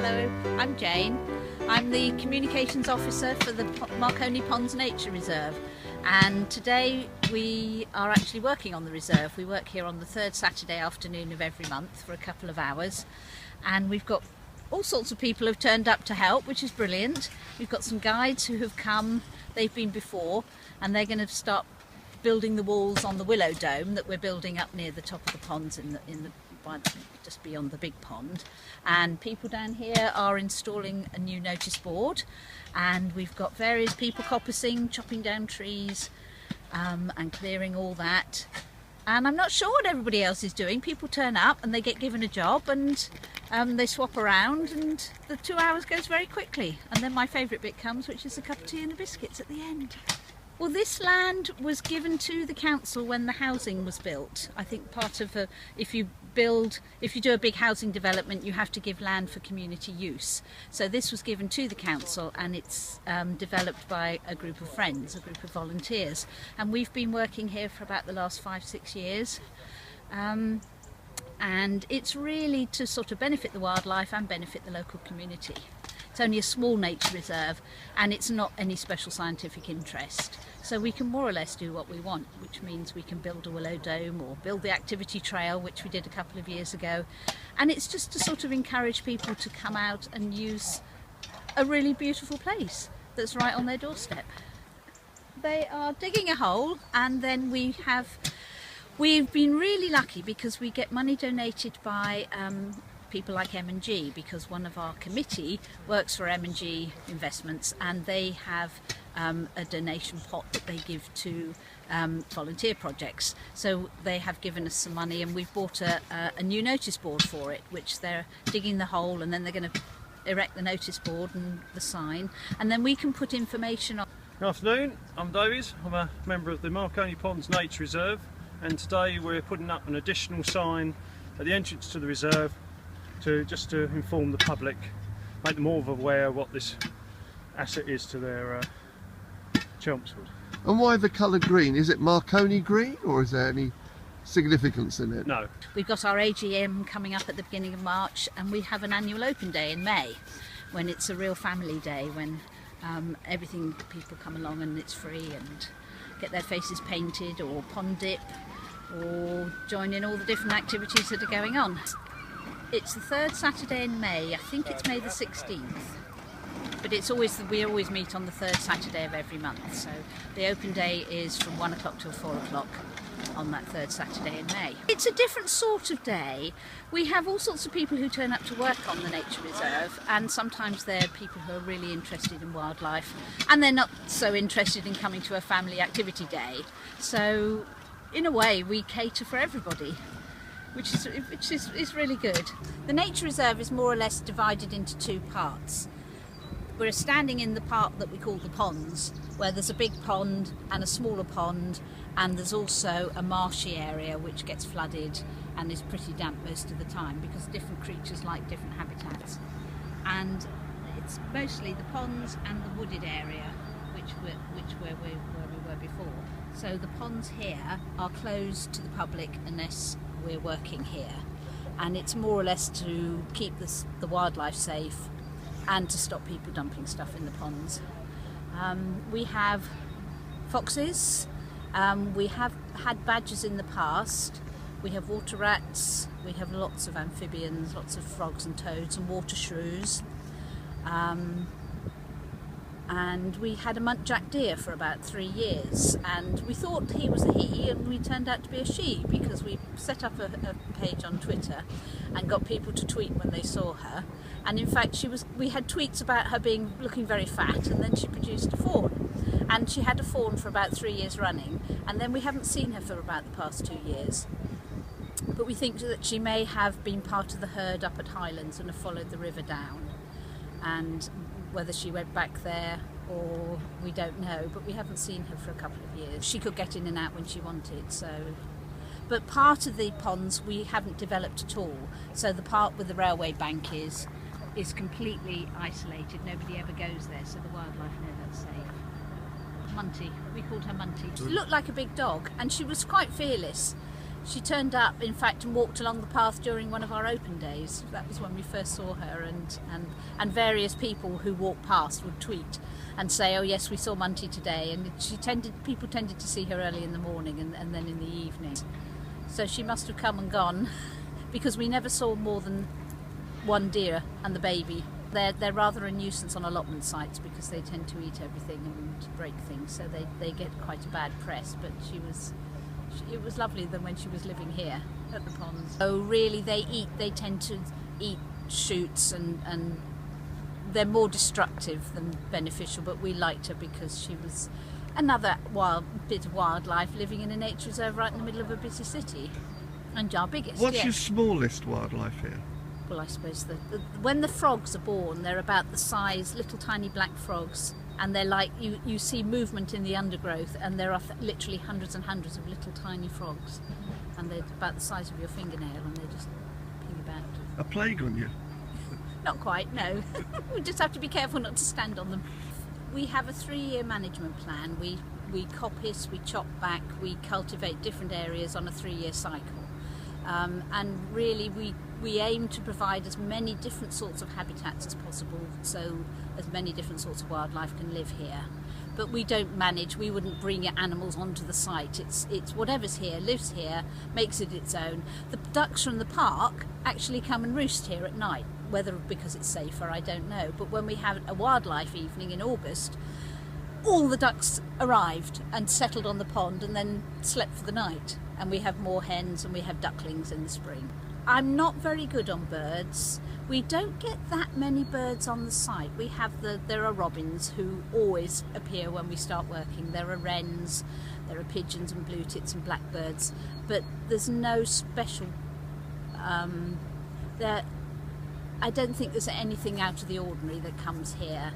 Hello, I'm Jane. I'm the Communications Officer for the Marconi Ponds Nature Reserve, and today we are actually working on the reserve. We work here on the third Saturday afternoon of every month for a couple of hours, and we've got all sorts of people who've turned up to help, which is brilliant. We've got some guides who have come, they've been before, and they're going to start building the walls on the willow dome that we're building up near the top of the ponds just beyond the big pond. And people down here are installing a new notice board, and we've got various people coppicing, chopping down trees and clearing all that. And I'm not sure what everybody else is doing. People turn up and they get given a job, and they swap around, and the 2 hours goes very quickly. And then my favourite bit comes, which is a cup of tea and the biscuits at the end. Well, this land was given to the council when the housing was built. I think part of if you do a big housing development, you have to give land for community use. So this was given to the council, and it's developed by a group of friends, a group of volunteers. And we've been working here for about the last 5-6 years. And it's really to sort of benefit the wildlife and benefit the local community. It's only a small nature reserve, and it's not any special scientific interest. So we can more or less do what we want, which means we can build a willow dome or build the activity trail, which we did a couple of years ago. And it's just to sort of encourage people to come out and use a really beautiful place that's right on their doorstep. They are digging a hole, and then we've been really lucky because we get money donated by people like M&G, because one of our committee works for M&G Investments, and they have a donation pot that they give to volunteer projects. So they have given us some money, and we've bought a new notice board for it, which they're digging the hole, and then they're going to erect the notice board and the sign, and then we can put information on. Good afternoon, I'm David. I'm a member of the Marconi Ponds Nature Reserve, and today we're putting up an additional sign at the entrance to the reserve just to inform the public, make them all aware what this asset is to their Chelmsford. And why the colour green? Is it Marconi green, or is there any significance in it? No. We've got our AGM coming up at the beginning of March, and we have an annual open day in May, when it's a real family day, when people come along and it's free and get their faces painted or pond dip or join in all the different activities that are going on. It's the third Saturday in May. I think it's May the 16th, but we always meet on the third Saturday of every month. So the open day is from 1 o'clock till 4 o'clock on that third Saturday in May. It's a different sort of day. We have all sorts of people who turn up to work on the nature reserve, and sometimes they're people who are really interested in wildlife, and they're not so interested in coming to a family activity day. So in a way we cater for everybody, which is really good. The nature reserve is more or less divided into two parts. We're standing in the part that we call the ponds, where there's a big pond and a smaller pond, and there's also a marshy area which gets flooded and is pretty damp most of the time because different creatures like different habitats. And it's mostly the ponds and the wooded area where we were before. So the ponds here are closed to the public unless we're working here, and it's more or less to keep the wildlife safe and to stop people dumping stuff in the ponds. We have foxes, we have had badgers in the past, we have water rats, we have lots of amphibians, lots of frogs and toads and water shrews. And we had a muntjac deer for about 3 years, and we thought he was a he, and we turned out to be a she, because we set up a page on Twitter and got people to tweet when they saw her. And in fact we had tweets about her looking very fat, and then she produced a fawn, and she had a fawn for about 3 years running, and then we haven't seen her for about the past 2 years. But we think that she may have been part of the herd up at Highlands and have followed the river down, and whether she went back there or we don't know, but we haven't seen her for a couple of years. She could get in and out when she wanted, so. But part of the ponds we haven't developed at all, so the part where the railway bank is completely isolated. Nobody ever goes there, so the wildlife know that's safe. Munty, we called her Munty. She looked like a big dog, and she was quite fearless. She turned up, in fact, and walked along the path during one of our open days. That was when we first saw her, and various people who walked past would tweet and say, "Oh yes, we saw Munty today." And people tended to see her early in the morning and then in the evening. So she must have come and gone, because we never saw more than one deer and the baby. They're rather a nuisance on allotment sites because they tend to eat everything and break things, so they get quite a bad press. But it was lovely than when she was living here at the ponds. So really they tend to eat shoots and they're more destructive than beneficial, but we liked her because she was another bit of wildlife living in a nature reserve right in the middle of a busy city, and our biggest. What's your smallest wildlife here? Well, I suppose when the frogs are born, they're about the size, little tiny black frogs, and they're like, you see movement in the undergrowth, and there are literally hundreds and hundreds of little tiny frogs, and they're about the size of your fingernail, and they just ping about. A plague on you? Not quite, no. We just have to be careful not to stand on them. We have a 3-year management plan. We coppice, we chop back, we cultivate different areas on a 3-year cycle. And really we aim to provide as many different sorts of habitats as possible, so as many different sorts of wildlife can live here. But we don't manage, we wouldn't bring animals onto the site. It's whatever's here, lives here, makes it its own. The ducks from the park actually come and roost here at night, whether because it's safer, I don't know. But when we have a wildlife evening in August, all the ducks arrived and settled on the pond and then slept for the night. And we have more hens and we have ducklings in the spring. I'm not very good on birds. We don't get that many birds on the site. There are robins who always appear when we start working. There are wrens, there are pigeons and blue tits and blackbirds, but there's no special. I don't think there's anything out of the ordinary that comes here,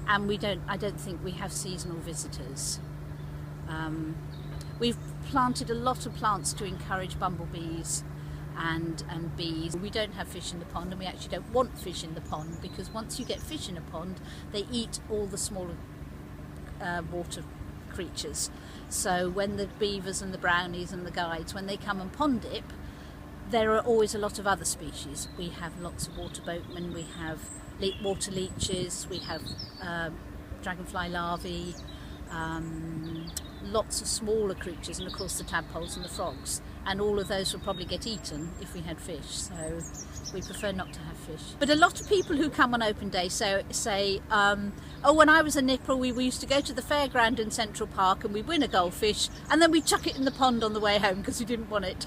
and I don't think we have seasonal visitors. We've planted a lot of plants to encourage bumblebees and bees. We don't have fish in the pond, and we actually don't want fish in the pond, because once you get fish in a pond, they eat all the smaller water creatures. So when the beavers and the brownies and the guides, when they come and pond dip, there are always a lot of other species. We have lots of water boatmen, we have water leeches, we have dragonfly larvae, lots of smaller creatures, and of course the tadpoles and the frogs, and all of those would probably get eaten if we had fish, so we prefer not to have fish. But a lot of people who come on open day say, oh, when I was a nipper we used to go to the fairground in Central Park and we'd win a goldfish and then we'd chuck it in the pond on the way home because we didn't want it.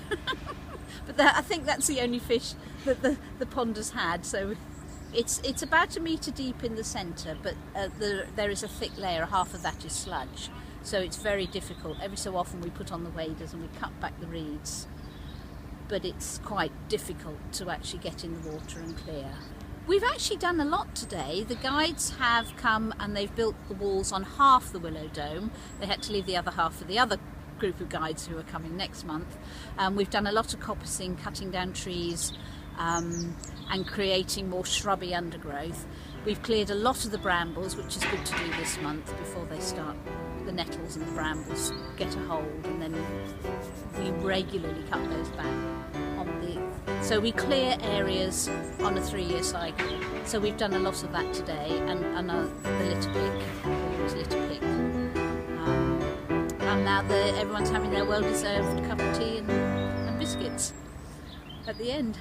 But I think that's the only fish that the pond has had, so it's about 1 metre deep in the centre, but there is a thick layer, half of that is sludge. So it's very difficult. Every so often we put on the waders and we cut back the reeds, but it's quite difficult to actually get in the water and clear. We've actually done a lot today. The guides have come and they've built the walls on half the Willow Dome. They had to leave the other half for the other group of guides who are coming next month. We've done a lot of coppicing, cutting down trees and creating more shrubby undergrowth. We've cleared a lot of the brambles, which is good to do this month before they start. The nettles and the brambles get a hold, and then we regularly cut those back. So we clear areas on a 3-year cycle. So we've done a lot of that today, and the litter pick, we use litter pick. And now everyone's having their well-deserved cup of tea and biscuits at the end.